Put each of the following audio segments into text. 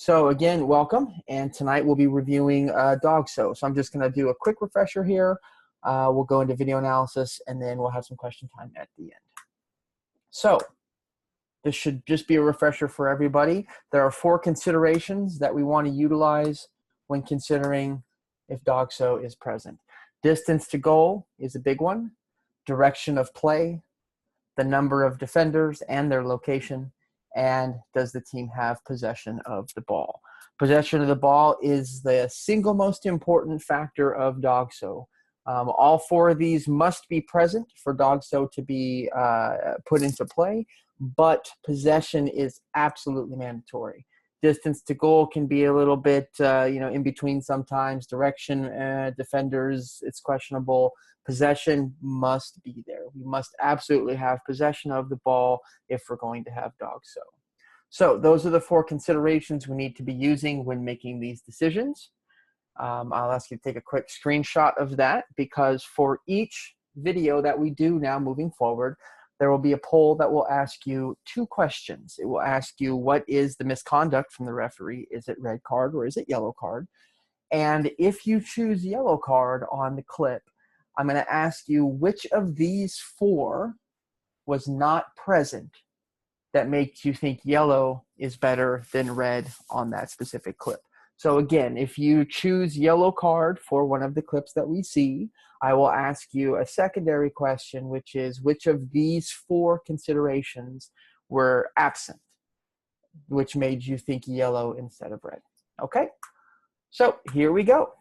So again, welcome. And tonight we'll be reviewing DOGSO. So I'm just going to do a quick refresher here. We'll go into video analysis, and then we'll have some question time at the end. So this should just be a refresher for everybody. There are 4 considerations that we want to utilize when considering if DOGSO is present. Distance to goal is a big one. Direction of play, the number of defenders and their location, and does the team have possession of the ball? Possession of the ball is the single most important factor of DOGSO. All 4 of these must be present for DOGSO to be put into play, but possession is absolutely mandatory. Distance to goal can be a little bit, in between sometimes. Direction, defenders, it's questionable. Possession must be there. We must absolutely have possession of the ball if we're going to have DOGSO. So those are the 4 considerations we need to be using when making these decisions. I'll ask you to take a quick screenshot of that, because for each video that we do now moving forward, there will be a poll that will ask you 2 questions. It will ask you, what is the misconduct from the referee? Is it red card or is it yellow card? And if you choose yellow card on the clip, I'm going to ask you which of these 4 was not present that makes you think yellow is better than red on that specific clip. So again, if you choose yellow card for one of the clips that we see, I will ask you a secondary question, which is which of these 4 considerations were absent, which made you think yellow instead of red. Okay, so here we go.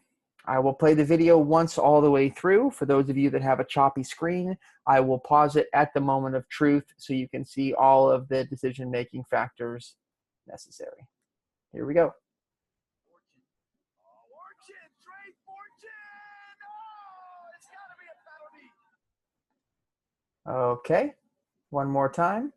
I will play the video once all the way through. For those of you that have a choppy screen, I will pause it at the moment of truth so you can see all of the decision-making factors necessary. Here we go. Okay, one more time.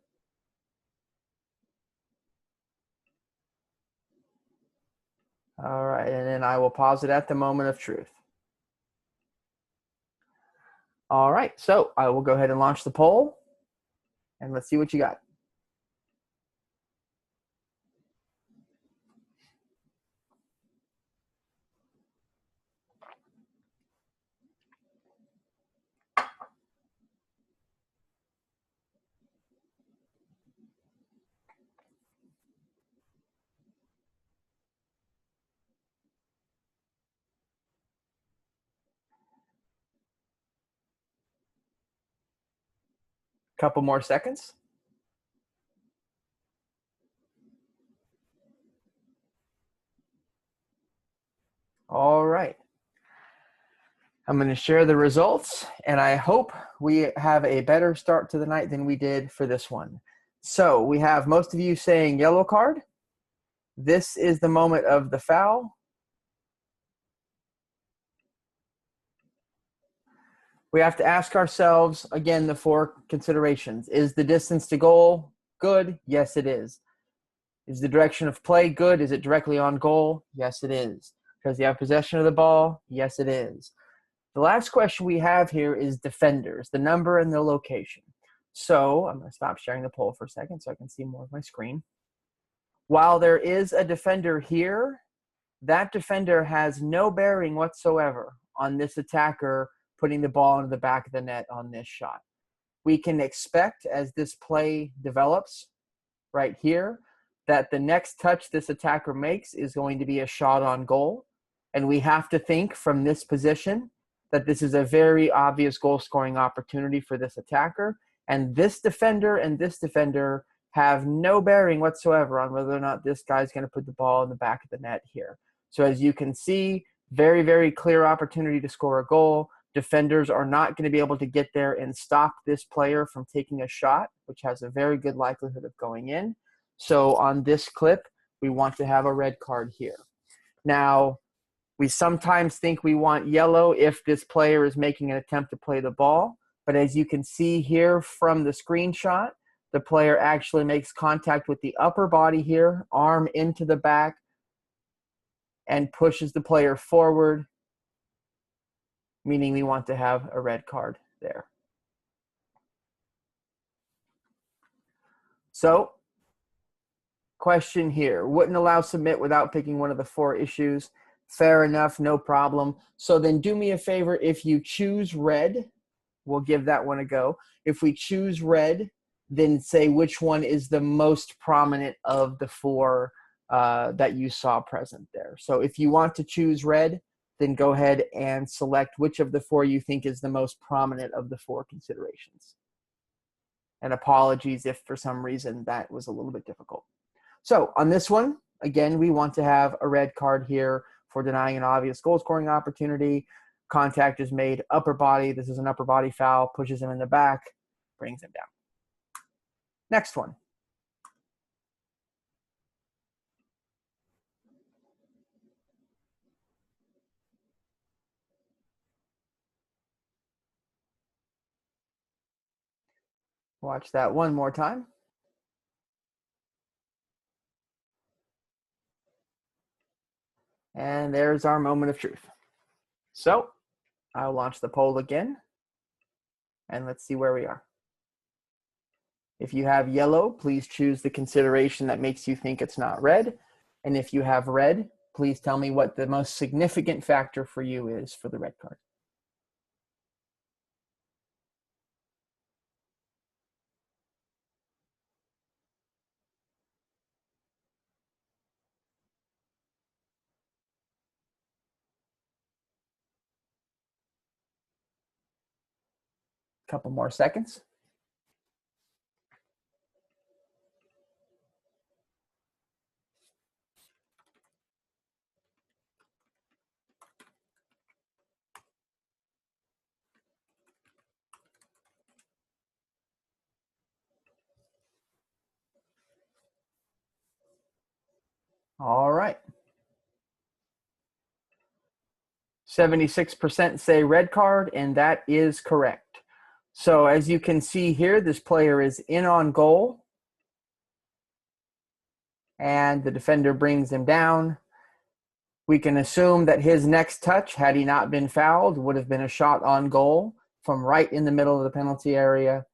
All right, and then I will pause it at the moment of truth. All right, so I will go ahead and launch the poll, and let's see what you got. Couple more seconds. All right. I'm going to share the results, and I hope we have a better start to the night than we did for this one. So we have most of you saying yellow card. This is the moment of the foul. We have to ask ourselves, again, the 4 considerations. Is the distance to goal good? Yes, it is. Is the direction of play good? Is it directly on goal? Yes, it is. Does he have possession of the ball? Yes, it is. The last question we have here is defenders, the number and the location. So I'm going to stop sharing the poll for a second so I can see more of my screen. While there is a defender here, that defender has no bearing whatsoever on this attacker putting the ball into the back of the net on this shot. We can expect, as this play develops right here, that the next touch this attacker makes is going to be a shot on goal. And we have to think from this position that this is a very obvious goal-scoring opportunity for this attacker. And this defender have no bearing whatsoever on whether or not this guy's going to put the ball in the back of the net here. So as you can see, very, very clear opportunity to score a goal. Defenders are not going to be able to get there and stop this player from taking a shot, which has a very good likelihood of going in. So on this clip, we want to have a red card here. Now, we sometimes think we want yellow if this player is making an attempt to play the ball. But as you can see here from the screenshot, the player actually makes contact with the upper body here, arm into the back, and pushes the player forward, meaning we want to have a red card there. So Question here. Wouldn't allow submit without picking one of the 4 issues. Fair enough, no problem. So then do me a favor. If you choose red, we'll give that one a go. If we choose red, then say which one is the most prominent of the 4 that you saw present there. So if you want to choose red, then go ahead and select which of the 4 you think is the most prominent of the 4 considerations. And apologies if for some reason that was a little bit difficult. So on this one, again, we want to have a red card here for denying an obvious goal scoring opportunity. Contact is made upper body. This is an upper body foul, pushes him in the back, brings him down. Next one. Watch that one more time. And there's our moment of truth. So I'll launch the poll again, and let's see where we are. If you have yellow, please choose the consideration that makes you think it's not red. And if you have red, please tell me what the most significant factor for you is for the red card. Couple more seconds. All right. 76% say red card, and that is correct. So as you can see here, this player is in on goal, and the defender brings him down. We can assume that his next touch, had he not been fouled, would have been a shot on goal from right in the middle of the penalty area.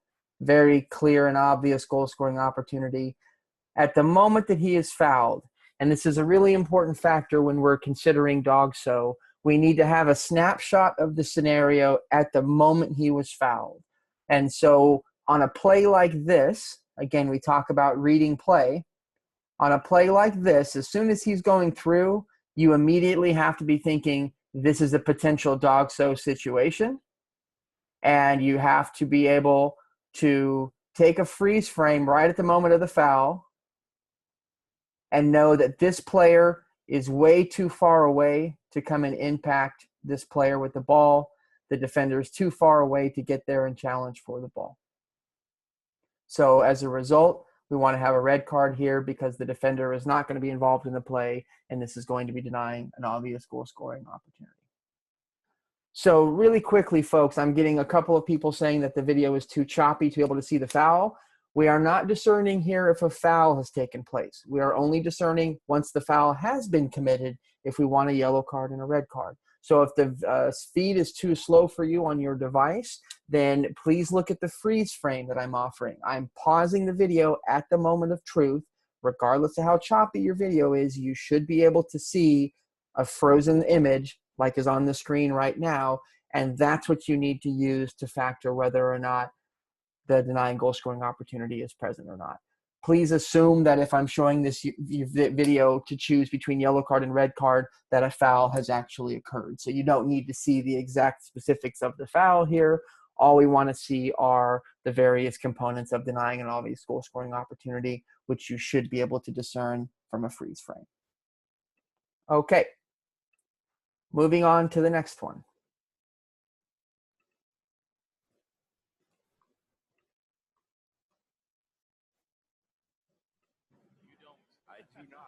Very clear and obvious goal scoring opportunity. At the moment that he is fouled, and this is a really important factor when we're considering DOGSO, we need to have a snapshot of the scenario at the moment he was fouled. And so on a play like this, again, we talk about reading play. On a play like this, as soon as he's going through, you immediately have to be thinking, this is a potential DOGSO situation. And you have to be able to take a freeze frame right at the moment of the foul and know that this player is way too far away to come and impact this player with the ball. The defender is too far away to get there and challenge for the ball. So as a result, we want to have a red card here because the defender is not going to be involved in the play, and this is going to be denying an obvious goal scoring opportunity. So really quickly, folks, I'm getting a couple of people saying that the video is too choppy to be able to see the foul. We are not discerning here if a foul has taken place. We are only discerning once the foul has been committed if we want a yellow card and a red card. So if the speed is too slow for you on your device, then please look at the freeze frame that I'm offering. I'm pausing the video at the moment of truth. Regardless of how choppy your video is, you should be able to see a frozen image like is on the screen right now, and that's what you need to use to factor whether or not the denying goal scoring opportunity is present or not. Please assume that if I'm showing this video to choose between yellow card and red card, that a foul has actually occurred. So you don't need to see the exact specifics of the foul here. All we want to see are the various components of denying an obvious goal scoring opportunity, which you should be able to discern from a freeze frame. Okay, moving on to the next one. I do not.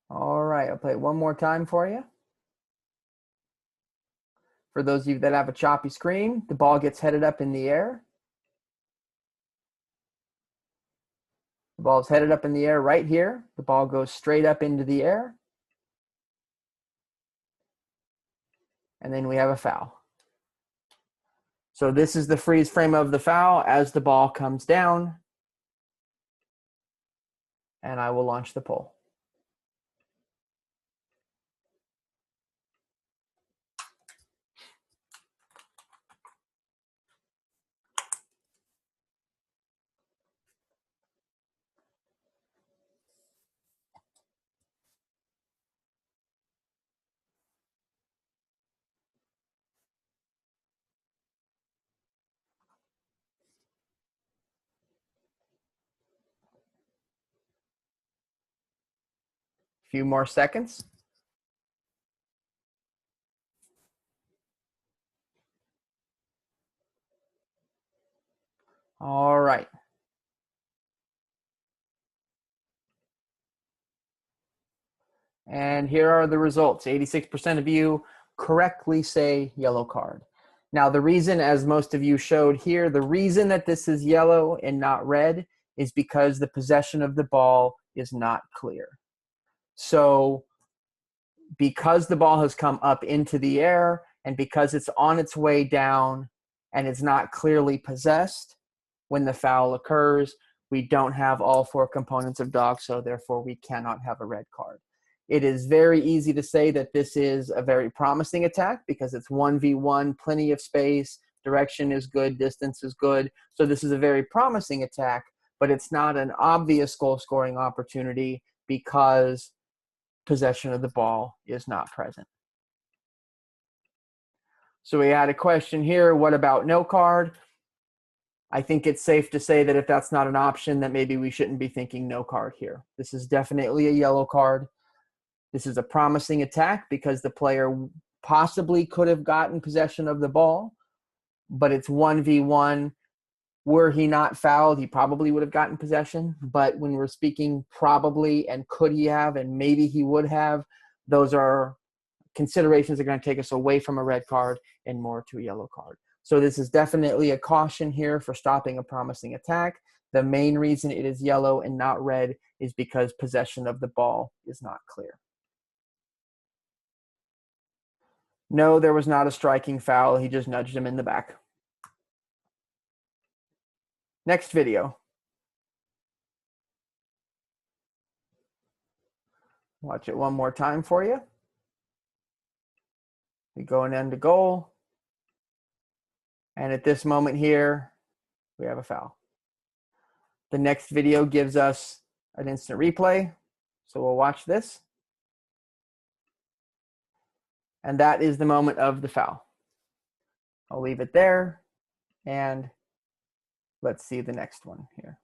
All right, I'll play it one more time for you. For those of you that have a choppy screen, the ball gets headed up in the air. The ball is headed up in the air right here. The ball goes straight up into the air. And then we have a foul. So this is the freeze frame of the foul as the ball comes down. And I will launch the poll. A few more seconds. All right. And here are the results. 86% of you correctly say yellow card. Now, the reason, as most of you showed here, the reason that this is yellow and not red is because the possession of the ball is not clear. So because the ball has come up into the air and because it's on its way down and it's not clearly possessed when the foul occurs, we don't have all four components of DOGSO, therefore we cannot have a red card. It is very easy to say that this is a very promising attack because it's 1v1, plenty of space, direction is good, distance is good. So this is a very promising attack, but it's not an obvious goal scoring opportunity because possession of the ball is not present. So we had a question here, what about no card? I think it's safe to say that if that's not an option, that maybe we shouldn't be thinking no card here. This is definitely a yellow card. This is a promising attack because the player possibly could have gotten possession of the ball, but it's 1v1. Were he not fouled, he probably would have gotten possession. But when we're speaking probably and could he have and maybe he would have, those are considerations that are going to take us away from a red card and more to a yellow card. So this is definitely a caution here for stopping a promising attack. The main reason it is yellow and not red is because possession of the ball is not clear. No, there was not a striking foul. He just nudged him in the back. Next video. Watch it one more time for you. We go and end the goal. And at this moment here, we have a foul. The next video gives us an instant replay. So we'll watch this. And that is the moment of the foul. I'll leave it there. And let's see the next one here.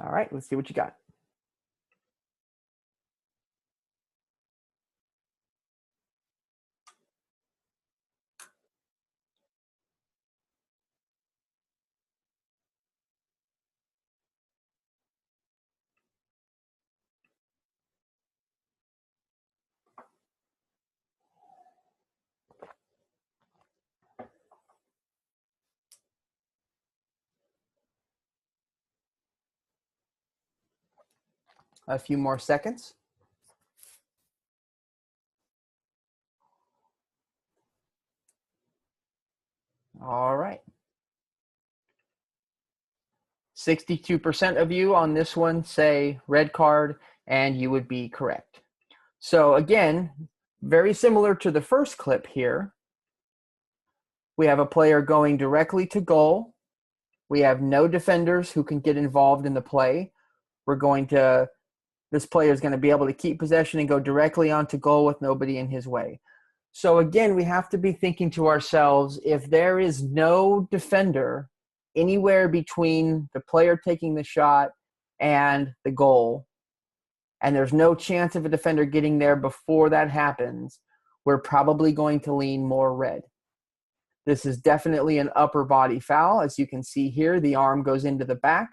All right, let's see what you got. A few more seconds. All right. 62% of you on this one say red card, and you would be correct. So again, very similar to the first clip here, we have a player going directly to goal. We have no defenders who can get involved in the play. This player is going to be able to keep possession and go directly onto goal with nobody in his way. So again, we have to be thinking to ourselves, if there is no defender anywhere between the player taking the shot and the goal, and there's no chance of a defender getting there before that happens, we're probably going to lean more red. This is definitely an upper body foul. As you can see here, the arm goes into the back.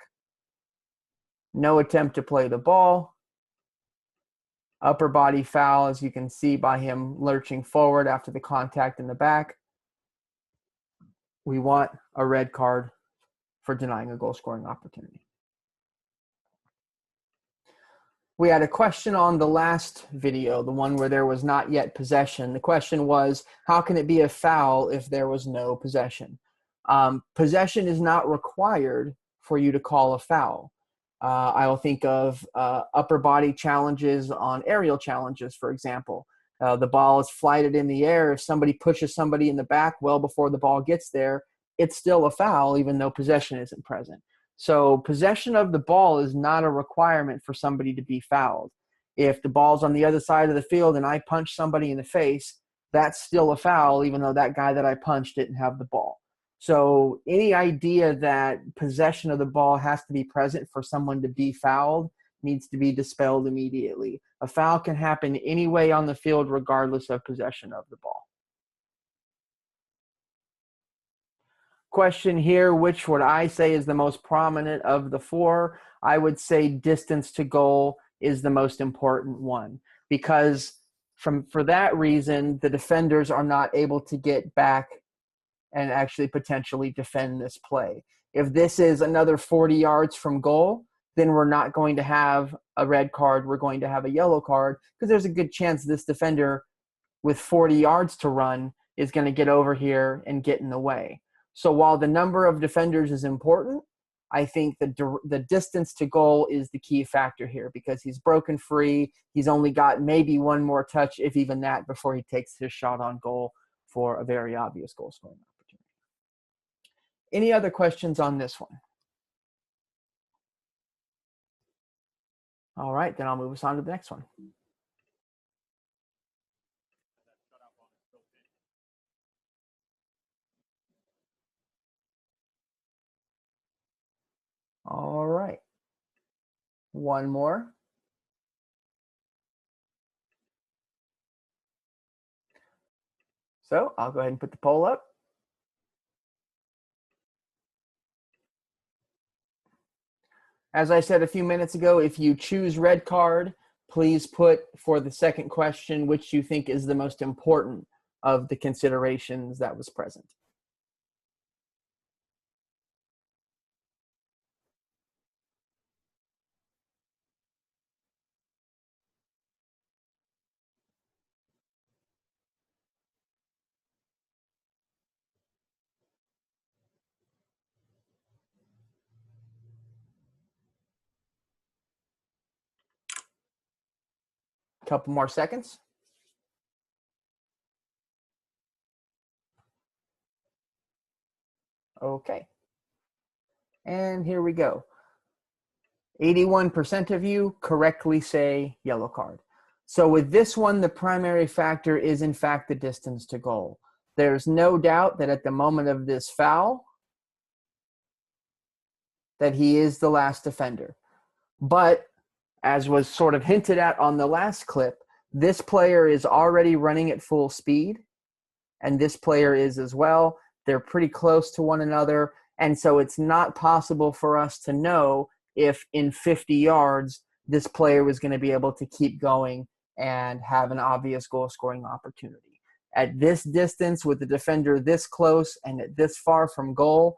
No attempt to play the ball. Upper body foul, as you can see by him lurching forward after the contact in the back. We want a red card for denying a goal scoring opportunity. We had a question on the last video, the one where there was not yet possession. The question was, how can it be a foul if there was no possession? Possession is not required for you to call a foul. I will think of upper body challenges on aerial challenges, for example. The ball is flighted in the air. If somebody pushes somebody in the back well before the ball gets there, it's still a foul even though possession isn't present. So possession of the ball is not a requirement for somebody to be fouled. If the ball's on the other side of the field and I punch somebody in the face, that's still a foul even though that guy that I punched didn't have the ball. So any idea that possession of the ball has to be present for someone to be fouled needs to be dispelled immediately. A foul can happen any way on the field regardless of possession of the ball. Question here, which would I say is the most prominent of the four? I would say distance to goal is the most important one, because for that reason, the defenders are not able to get back and actually potentially defend this play. If this is another 40 yards from goal, then we're not going to have a red card. We're going to have a yellow card, because there's a good chance this defender with 40 yards to run is going to get over here and get in the way. So while the number of defenders is important, I think the distance to goal is the key factor here, because he's broken free. He's only got maybe one more touch, if even that, before he takes his shot on goal for a very obvious goal scoring opportunity. Any other questions on this one? All right, then I'll move us on to the next one. All right. One more. So I'll go ahead and put the poll up. As I said a few minutes ago, if you choose red card, please put for the second question which you think is the most important of the considerations that was present. Couple more seconds. Okay. And here we go. 81% of you correctly say yellow card. So with this one, the primary factor is in fact the distance to goal. There's no doubt that at the moment of this foul, that he is the last defender. But as was sort of hinted at on the last clip, this player is already running at full speed, and this player is as well. They're pretty close to one another, and so it's not possible for us to know if in 50 yards this player was going to be able to keep going and have an obvious goal-scoring opportunity. At this distance, with the defender this close and this far from goal,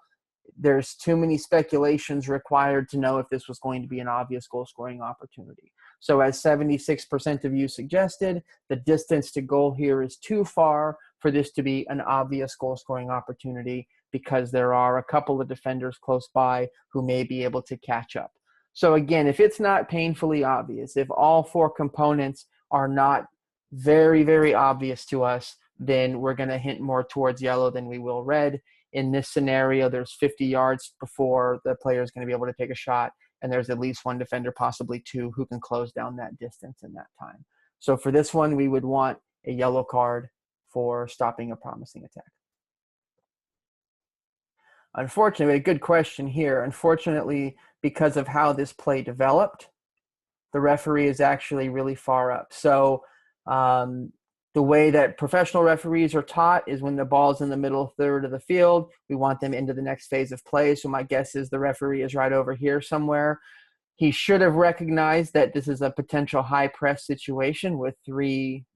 there's too many speculations required to know if this was going to be an obvious goal-scoring opportunity. So as 76% of you suggested, the distance to goal here is too far for this to be an obvious goal-scoring opportunity, because there are a couple of defenders close by who may be able to catch up. So again, if it's not painfully obvious, if all four components are not very, very obvious to us, then we're going to hint more towards yellow than we will red. In this scenario, there's 50 yards before the player is going to be able to take a shot, and there's at least one defender, possibly two, who can close down that distance in that time. So for this one, we would want a yellow card for stopping a promising attack. Unfortunately, a good question here. Unfortunately, because of how this play developed, the referee is actually really far up. So the way that professional referees are taught is when the ball's in the middle third of the field, we want them into the next phase of play. So my guess is the referee is right over here somewhere. He should have recognized that this is a potential high press situation with three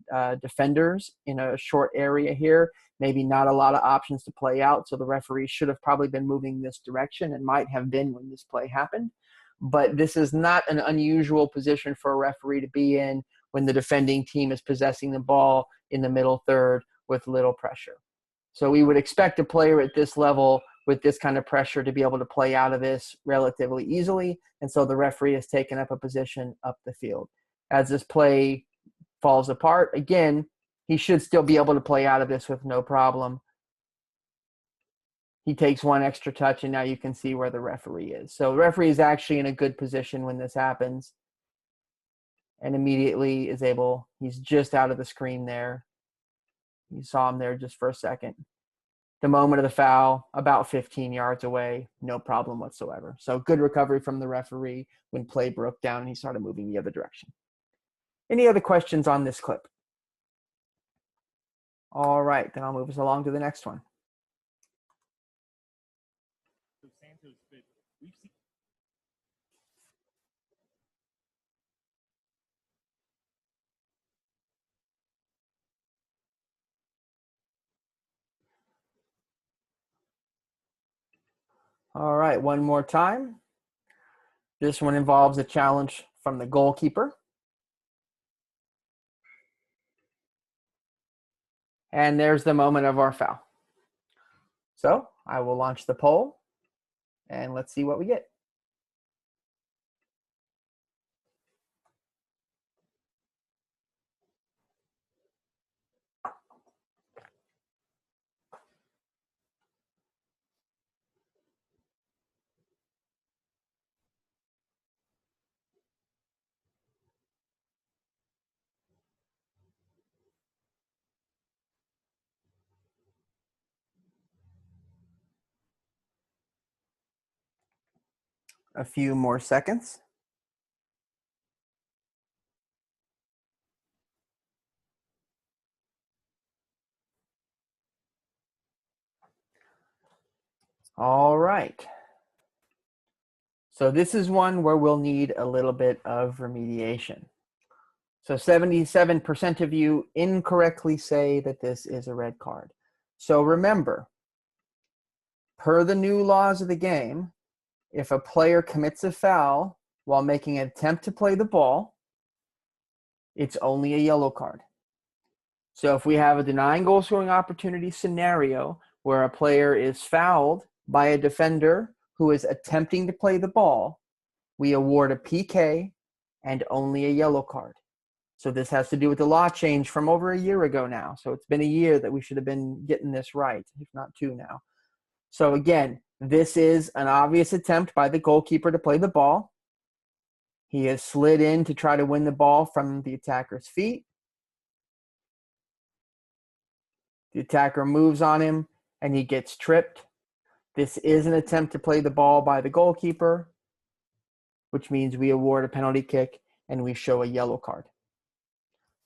defenders in a short area here. Maybe not a lot of options to play out. So the referee should have probably been moving this direction, and might have been when this play happened. but this is not an unusual position for a referee to be in when the defending team is possessing the ball in the middle third with little pressure. So we would expect a player at this level with this kind of pressure to be able to play out of this relatively easily, and so the referee has taken up a position up the field. As this play falls apart, again, he should still be able to play out of this with no problem. He takes one extra touch, and now you can see where the referee is. So the referee is actually in a good position when this happens, and immediately is able, he's just out of the screen there. You saw him there just for a second. The moment of the foul, about 15 yards away, no problem whatsoever. So good recovery from the referee when play broke down and he started moving the other direction. Any other questions on this clip? All right, then I'll move us along to the next one. All right, one more time. This one involves a challenge from the goalkeeper. And there's the moment of our foul. So I will launch the poll, and let's see what we get. A few more seconds. All right. So this is one where we'll need a little bit of remediation. So 77% of you incorrectly say that this is a red card. So remember, per the new laws of the game, if a player commits a foul while making an attempt to play the ball, it's only a yellow card. So if we have a denying goal scoring opportunity scenario where a player is fouled by a defender who is attempting to play the ball, we award a PK and only a yellow card. So this has to do with the law change from over a year ago now. So it's been a year that we should have been getting this right, if not two now. So again, this is an obvious attempt by the goalkeeper to play the ball. He has slid in to try to win the ball from the attacker's feet. The attacker moves on him and he gets tripped. This is an attempt to play the ball by the goalkeeper, which means we award a penalty kick and we show a yellow card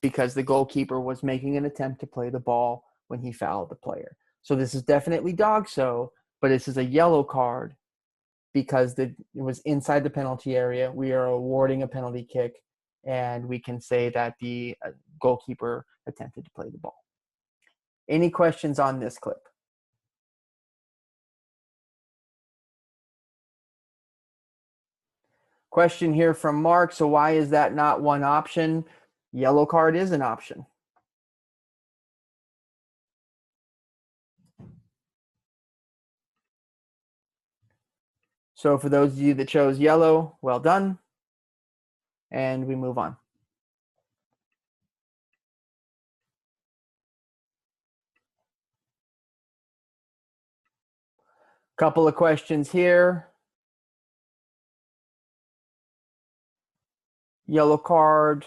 because the goalkeeper was making an attempt to play the ball when he fouled the player. So this is definitely DOGSO, but this is a yellow card because it was inside the penalty area. We are awarding a penalty kick, and we can say that the goalkeeper attempted to play the ball. Any questions on this clip? Question here from Mark. So why is that not one option? Yellow card is an option. So for those of you that chose yellow, well done. And we move on. Couple of questions here. Yellow card,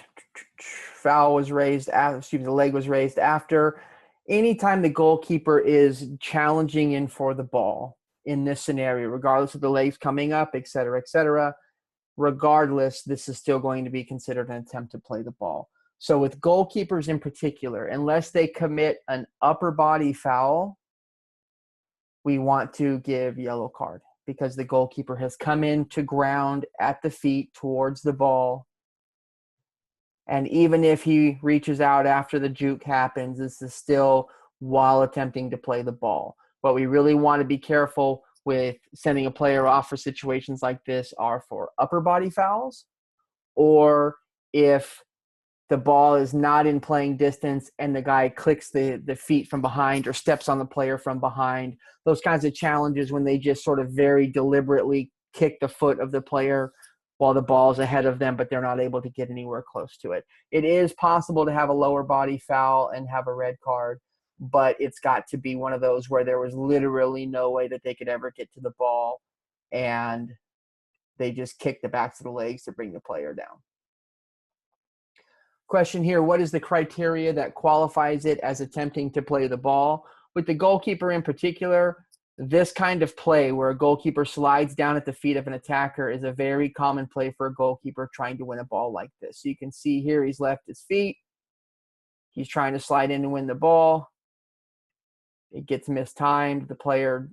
foul was raised after, the leg was raised after. Anytime the goalkeeper is challenging in for the ball in this scenario, regardless of the legs coming up, et cetera, regardless, this is still going to be considered an attempt to play the ball. So with goalkeepers in particular, unless they commit an upper body foul, we want to give yellow card because the goalkeeper has come in to ground at the feet towards the ball. And even if he reaches out after the juke happens, this is still while attempting to play the ball. But we really want to be careful with sending a player off for situations like this are for upper body fouls, or if the ball is not in playing distance and the guy clicks the feet from behind or steps on the player from behind. Those kinds of challenges when they just sort of very deliberately kick the foot of the player while the ball's ahead of them, but they're not able to get anywhere close to it. It is possible to have a lower body foul and have a red card, but it's got to be one of those where there was literally no way that they could ever get to the ball, and they just kick the backs of the legs to bring the player down. Question here, what is the criteria that qualifies it as attempting to play the ball? With the goalkeeper in particular, this kind of play where a goalkeeper slides down at the feet of an attacker is a very common play for a goalkeeper trying to win a ball like this. So you can see here he's left his feet. He's trying to slide in and win the ball. It gets mistimed. The player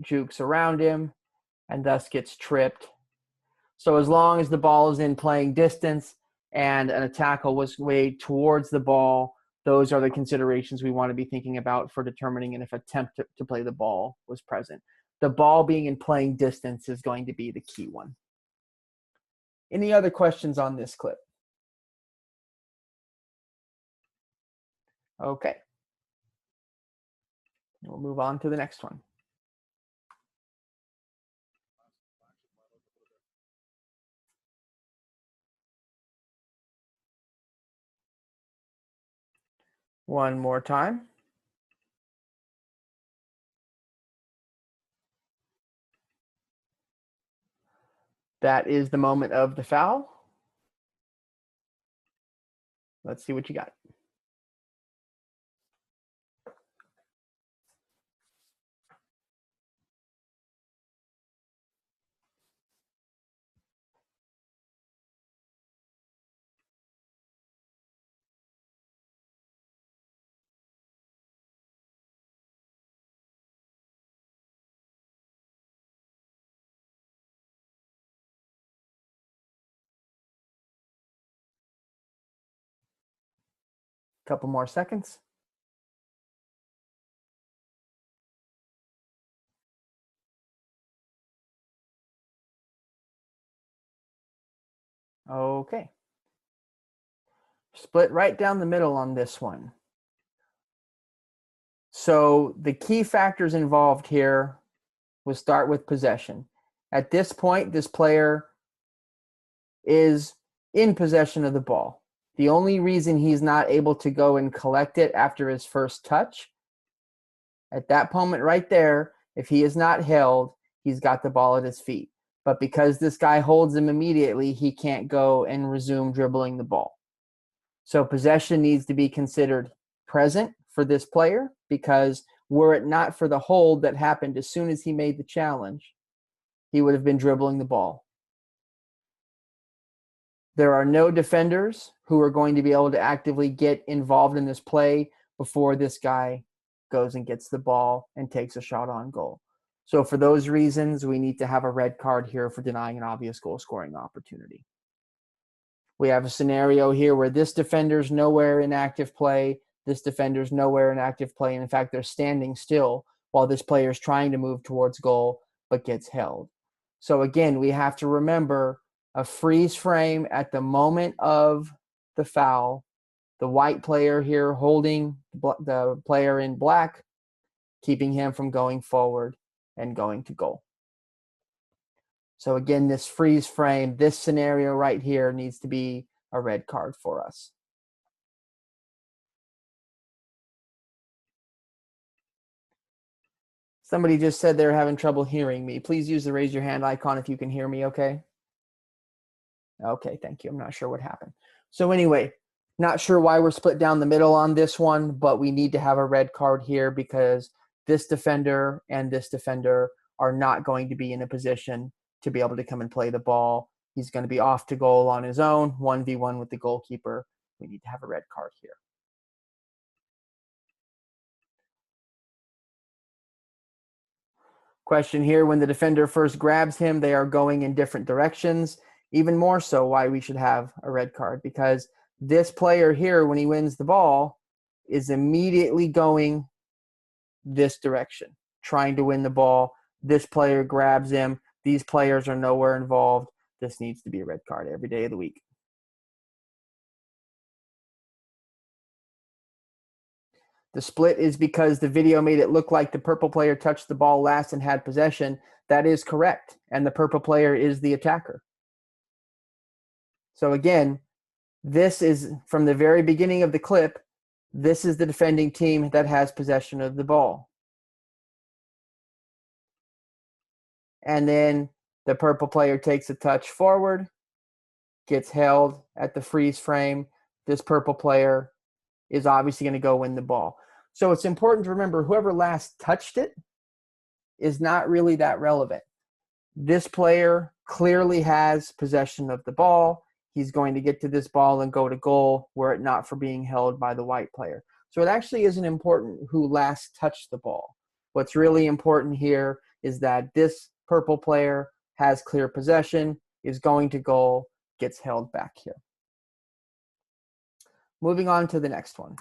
jukes around him and thus gets tripped. So as long as the ball is in playing distance and an tackle was way towards the ball, those are the considerations we want to be thinking about for determining if attempt to play the ball was present. The ball being in playing distance is going to be the key one. Any other questions on this clip? Okay. We'll move on to the next one. One more time. That is the moment of the foul. Let's see what you got. Couple more seconds. Okay. Split right down the middle on this one. So the key factors involved here will start with possession. At this point, this player is in possession of the ball. The only reason he's not able to go and collect it after his first touch, at that moment right there, if he is not held, he's got the ball at his feet. But because this guy holds him immediately, he can't go and resume dribbling the ball. So possession needs to be considered present for this player, because were it not for the hold that happened as soon as he made the challenge, he would have been dribbling the ball. There are no defenders who are going to be able to actively get involved in this play before this guy goes and gets the ball and takes a shot on goal. So for those reasons, we need to have a red card here for denying an obvious goal scoring opportunity. We have a scenario here where this defender's nowhere in active play, this defender's nowhere in active play, and in fact, they're standing still while this player is trying to move towards goal but gets held. So again, we have to remember a freeze frame at the moment of the foul, the white player here holding the player in black, keeping him from going forward and going to goal. So again, this freeze frame, this scenario right here needs to be a red card for us. Somebody just said they're having trouble hearing me. Please use the raise your hand icon if you can hear me, okay? Okay, thank you. I'm not sure what happened. So anyway, not sure why we're split down the middle on this one, but we need to have a red card here because this defender and this defender are not going to be in a position to be able to come and play the ball. He's going to be off to goal on his own, 1v1 with the goalkeeper. We need to have a red card here. Question here, when the defender first grabs him, they are going in different directions. Even more so why we should have a red card, because this player here, when he wins the ball, is immediately going this direction, trying to win the ball. This player grabs him. These players are nowhere involved. This needs to be a red card every day of the week. The split is because the video made it look like the purple player touched the ball last and had possession. That is correct. And the purple player is the attacker. So again, this is from the very beginning of the clip. This is the defending team that has possession of the ball. And then the purple player takes a touch forward, gets held at the freeze frame. This purple player is obviously going to go win the ball. So it's important to remember whoever last touched it is not really that relevant. This player clearly has possession of the ball. He's going to get to this ball and go to goal were it not for being held by the white player. So it actually isn't important who last touched the ball. What's really important here is that this purple player has clear possession, is going to goal, gets held back here. Moving on to the next one.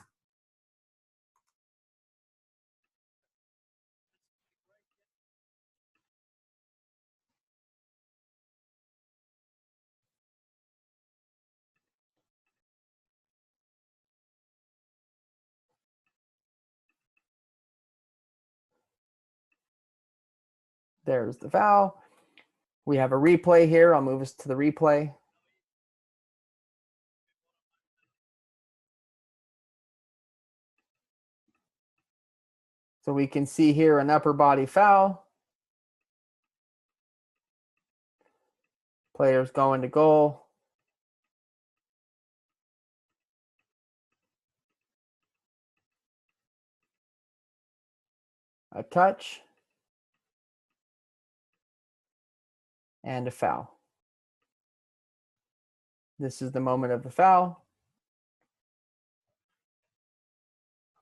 There's the foul. We have a replay here. I'll move us to the replay. So we can see here an upper body foul. Players going to goal. A touch. And a foul. This is the moment of the foul.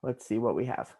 Let's see what we have.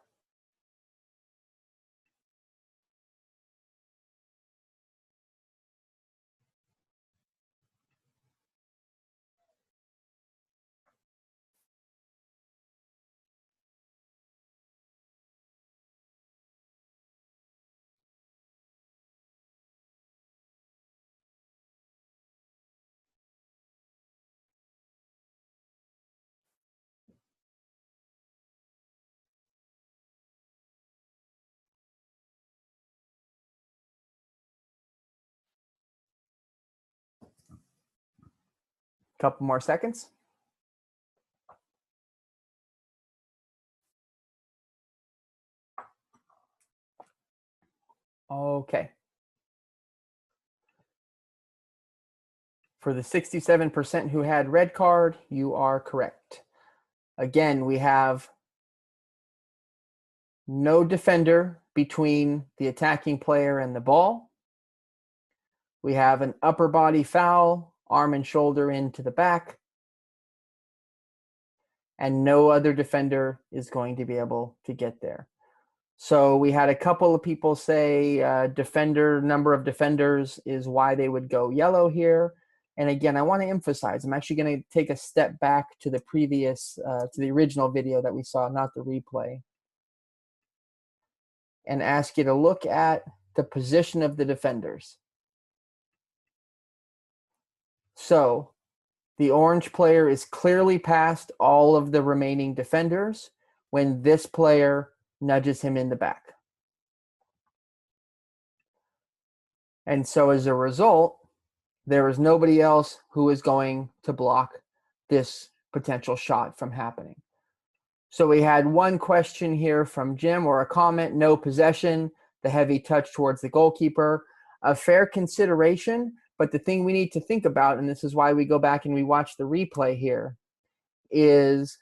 Couple more seconds. Okay. For the 67% who had red card, you are correct. Again, we have no defender between the attacking player and the ball. We have an upper body foul, arm and shoulder into the back. And no other defender is going to be able to get there. So we had a couple of people say number of defenders is why they would go yellow here. And again, I want to emphasize, I'm actually going to take a step back to the previous, to the original video that we saw, not the replay, and ask you to look at the position of the defenders. So the orange player is clearly past all of the remaining defenders when this player nudges him in the back. And so as a result, there is nobody else who is going to block this potential shot from happening. So we had one question here from Jim, or a comment: no possession, the heavy touch towards the goalkeeper. A fair consideration, but the thing we need to think about, and this is why we go back and we watch the replay here, is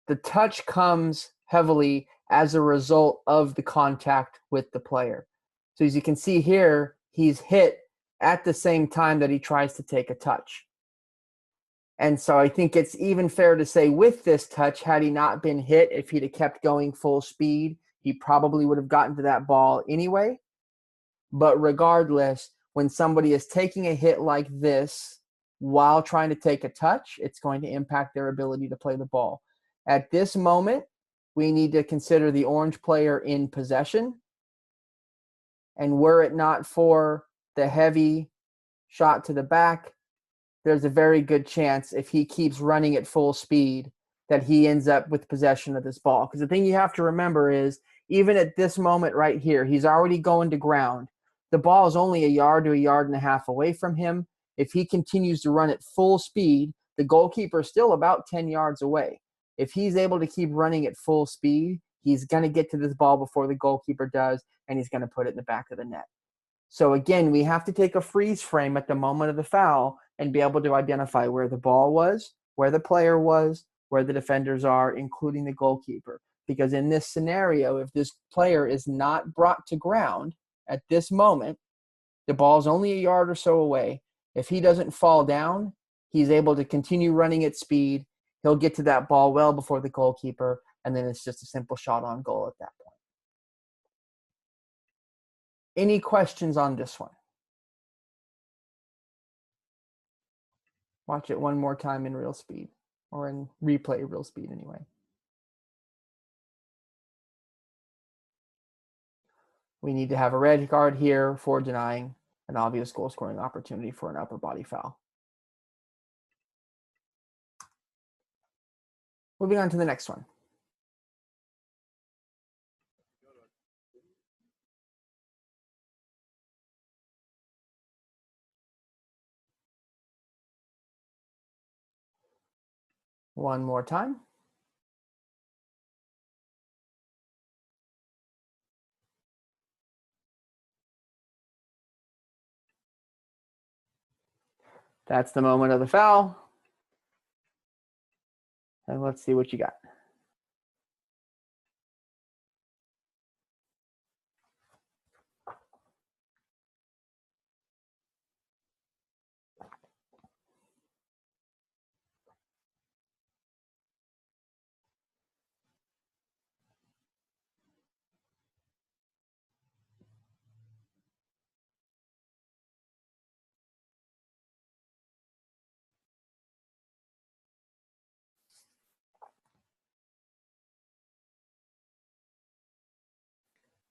the touch comes heavily as a result of the contact with the player. So as you can see here, he's hit at the same time that he tries to take a touch. And so I think it's even fair to say with this touch, had he not been hit, if he'd have kept going full speed, he probably would have gotten to that ball anyway. But regardless, when somebody is taking a hit like this while trying to take a touch, it's going to impact their ability to play the ball. At this moment, we need to consider the orange player in possession. And were it not for the heavy shot to the back, there's a very good chance if he keeps running at full speed that he ends up with possession of this ball. Because the thing you have to remember is, even at this moment right here, he's already going to ground. The ball is only a yard to a yard and a half away from him. If he continues to run at full speed, the goalkeeper is still about 10 yards away. If he's able to keep running at full speed, he's going to get to this ball before the goalkeeper does, and he's going to put it in the back of the net. So again, we have to take a freeze frame at the moment of the foul and be able to identify where the ball was, where the player was, where the defenders are, including the goalkeeper. Because in this scenario, if this player is not brought to ground at this moment, the ball is only a yard or so away. If he doesn't fall down, he's able to continue running at speed. He'll get to that ball well before the goalkeeper, and then it's just a simple shot on goal at that point. Any questions on this one? Watch it one more time in real speed, or in replay real speed anyway. We need to have a red card here for denying an obvious goal scoring opportunity for an upper body foul. Moving on to the next one. One more time. That's the moment of the foul. And let's see what you got.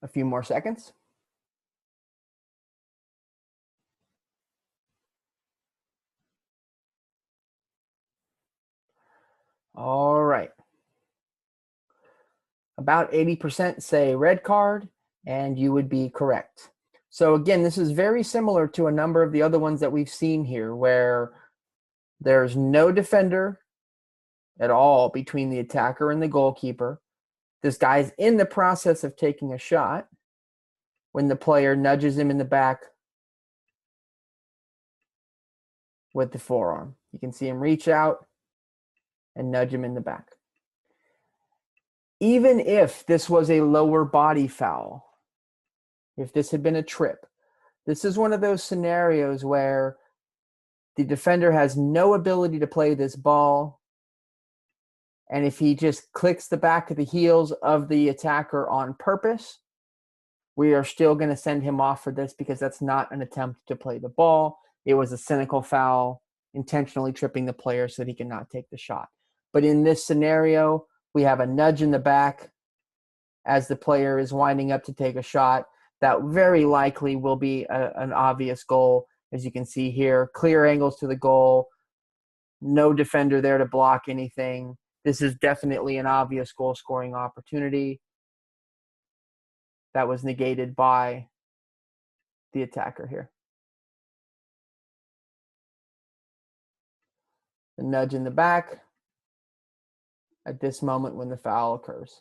A few more seconds. All right. About 80% say red card, and you would be correct. So again, this is very similar to a number of the other ones that we've seen here, where there's no defender at all between the attacker and the goalkeeper. This guy's in the process of taking a shot when the player nudges him in the back with the forearm. You can see him reach out and nudge him in the back. Even if this was a lower body foul, if this had been a trip, this is one of those scenarios where the defender has no ability to play this ball, and if he just clicks the back of the heels of the attacker on purpose, we are still going to send him off for this, because that's not an attempt to play the ball. It was a cynical foul, intentionally tripping the player so that he cannot take the shot. But in this scenario, we have a nudge in the back as the player is winding up to take a shot. That very likely will be an obvious goal. As you can see here, clear angles to the goal, no defender there to block anything. This is definitely an obvious goal scoring opportunity that was negated by the attacker here. The nudge in the back at this moment when the foul occurs.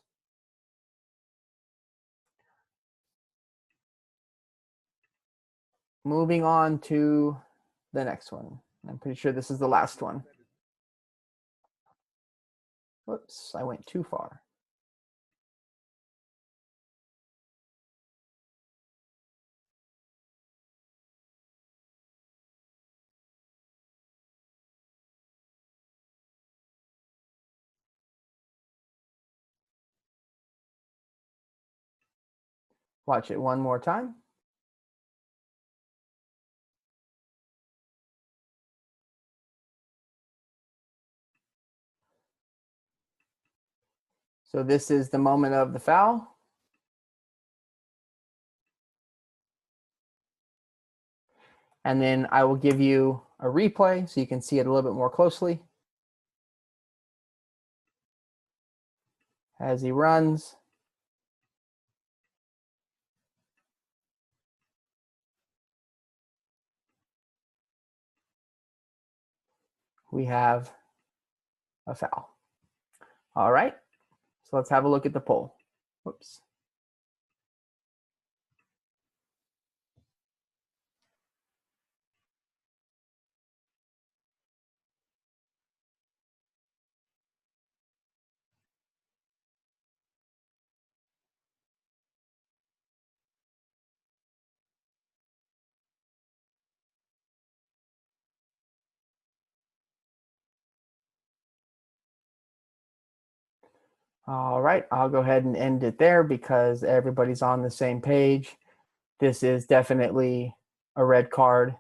Moving on to the next one. I'm pretty sure this is the last one. Whoops, I went too far. Watch it one more time. So this is the moment of the foul. and then I will give you a replay so you can see it a little bit more closely. As he runs. We have a foul. All right, so let's have a look at the poll. Whoops. All right, I'll go ahead and end it there because everybody's on the same page. This is definitely a red card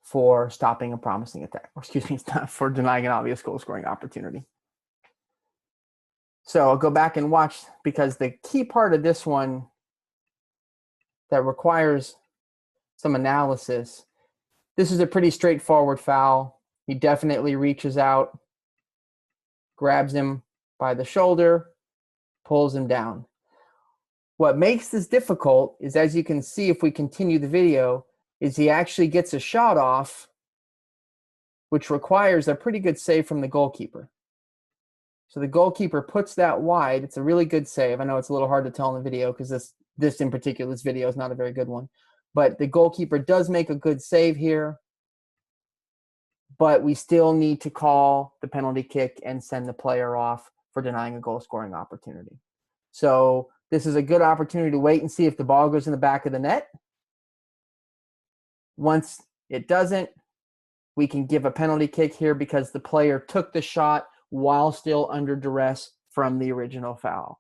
for stopping a promising attack, or excuse me, for denying an obvious goal scoring opportunity. So I'll go back and watch, because the key part of this one that requires some analysis, this is a pretty straightforward foul. He definitely reaches out, grabs him by the shoulder, pulls him down. What makes this difficult is, as you can see if we continue the video, is he actually gets a shot off, which requires a pretty good save from the goalkeeper. So the goalkeeper puts that wide. It's a really good save. I know it's a little hard to tell in the video because this in particular, this video is not a very good one. But the goalkeeper does make a good save here. But we still need to call the penalty kick and send the player off for denying a goal scoring opportunity. So this is a good opportunity to wait and see if the ball goes in the back of the net. Once it doesn't, we can give a penalty kick here because the player took the shot while still under duress from the original foul.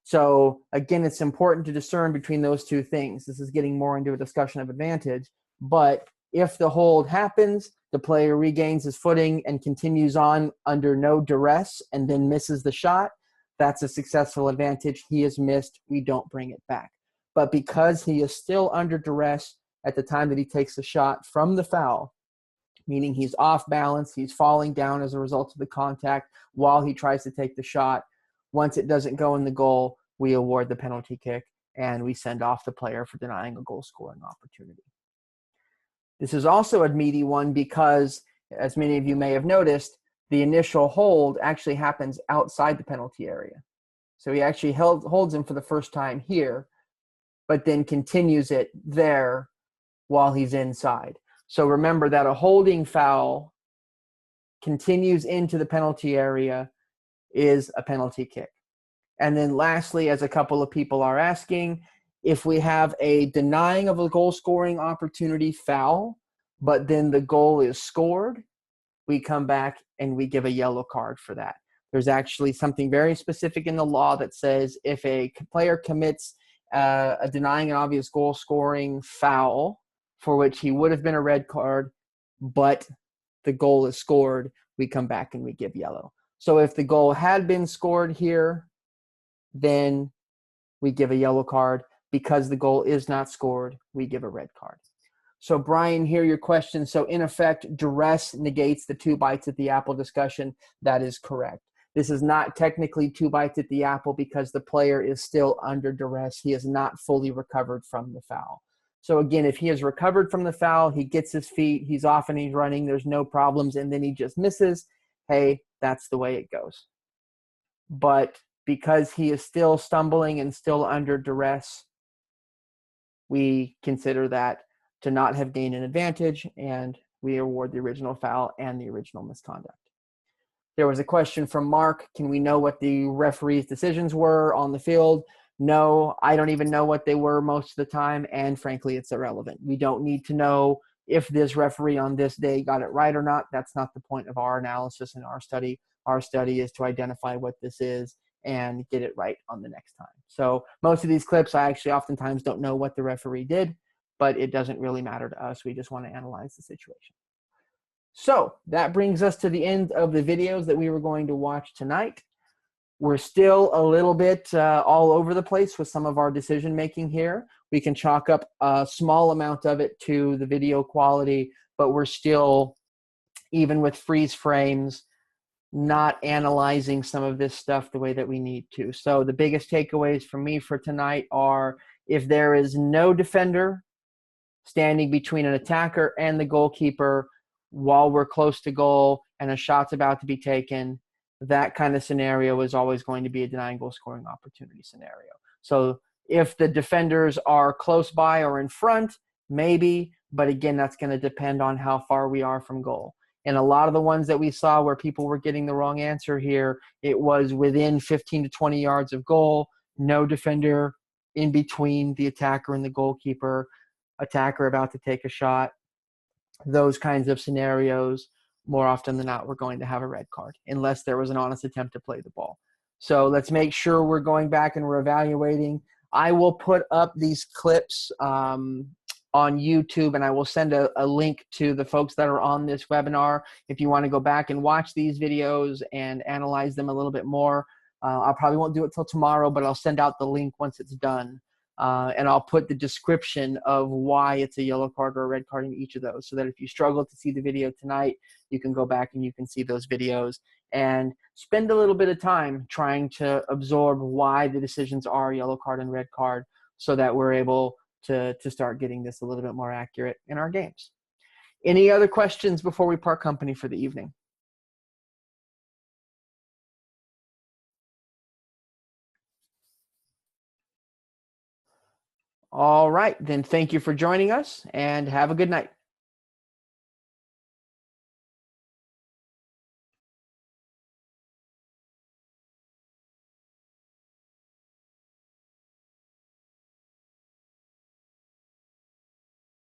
So again, it's important to discern between those two things. This is getting more into a discussion of advantage, but if the hold happens, the player regains his footing and continues on under no duress and then misses the shot, that's a successful advantage. He is missed. We don't bring it back. But because he is still under duress at the time that he takes the shot from the foul, meaning he's off balance, he's falling down as a result of the contact while he tries to take the shot, once it doesn't go in the goal, we award the penalty kick and we send off the player for denying a goal scoring opportunity. This is also a meaty one because, as many of you may have noticed, the initial hold actually happens outside the penalty area. So he actually holds him for the first time here, but then continues it there while he's inside. So remember that a holding foul continues into the penalty area is a penalty kick. And then lastly, as a couple of people are asking, if we have a denying of a goal scoring opportunity foul, but then the goal is scored, we come back and we give a yellow card for that. There's actually something very specific in the law that says if a player commits a denying an obvious goal scoring foul for which he would have been a red card, but the goal is scored, we come back and we give yellow. So if the goal had been scored here, then we give a yellow card. Because the goal is not scored, we give a red card. So Brian, here your question. So in effect, duress negates the 2 bites at the apple discussion. That is correct. This is not technically 2 bites at the apple because the player is still under duress. He is not fully recovered from the foul. So again, if he has recovered from the foul, he gets his feet, he's off and he's running, there's no problems, and then he just misses, hey, that's the way it goes. But because he is still stumbling and still under duress, we consider that to not have gained an advantage, and we award the original foul and the original misconduct. There was a question from Mark, can we know what the referee's decisions were on the field? No, I don't even know what they were most of the time, and frankly, it's irrelevant. We don't need to know if this referee on this day got it right or not. That's not the point of our analysis and our study. Our study is to identify what this is and get it right on the next time. So most of these clips, I actually oftentimes don't know what the referee did, but it doesn't really matter to us. We just want to analyze the situation. So that brings us to the end of the videos that we were going to watch tonight. We're still a little bit all over the place with some of our decision making here. We can chalk up a small amount of it to the video quality, but we're still, even with freeze frames, not analyzing some of this stuff the way that we need to. So the biggest takeaways for me for tonight are, if there is no defender standing between an attacker and the goalkeeper while we're close to goal and a shot's about to be taken, that kind of scenario is always going to be a denying goal scoring opportunity scenario. So if the defenders are close by or in front, maybe, but again, that's going to depend on how far we are from goal. And a lot of the ones that we saw where people were getting the wrong answer here, it was within 15 to 20 yards of goal, no defender in between the attacker and the goalkeeper, attacker about to take a shot. Those kinds of scenarios, more often than not, we're going to have a red card unless there was an honest attempt to play the ball. So let's make sure we're going back and we're evaluating. I will put up these clips on YouTube, and I will send a link to the folks that are on this webinar if you want to go back and watch these videos and analyze them a little bit more. I probably won't do it till tomorrow, but I'll send out the link once it's done. And I'll put the description of why it's a yellow card or a red card in each of those, so that if you struggle to see the video tonight, you can go back and you can see those videos and spend a little bit of time trying to absorb why the decisions are yellow card and red card, so that we're able to start getting this a little bit more accurate in our games. Any other questions before we part company for the evening? All right, then thank you for joining us and have a good night.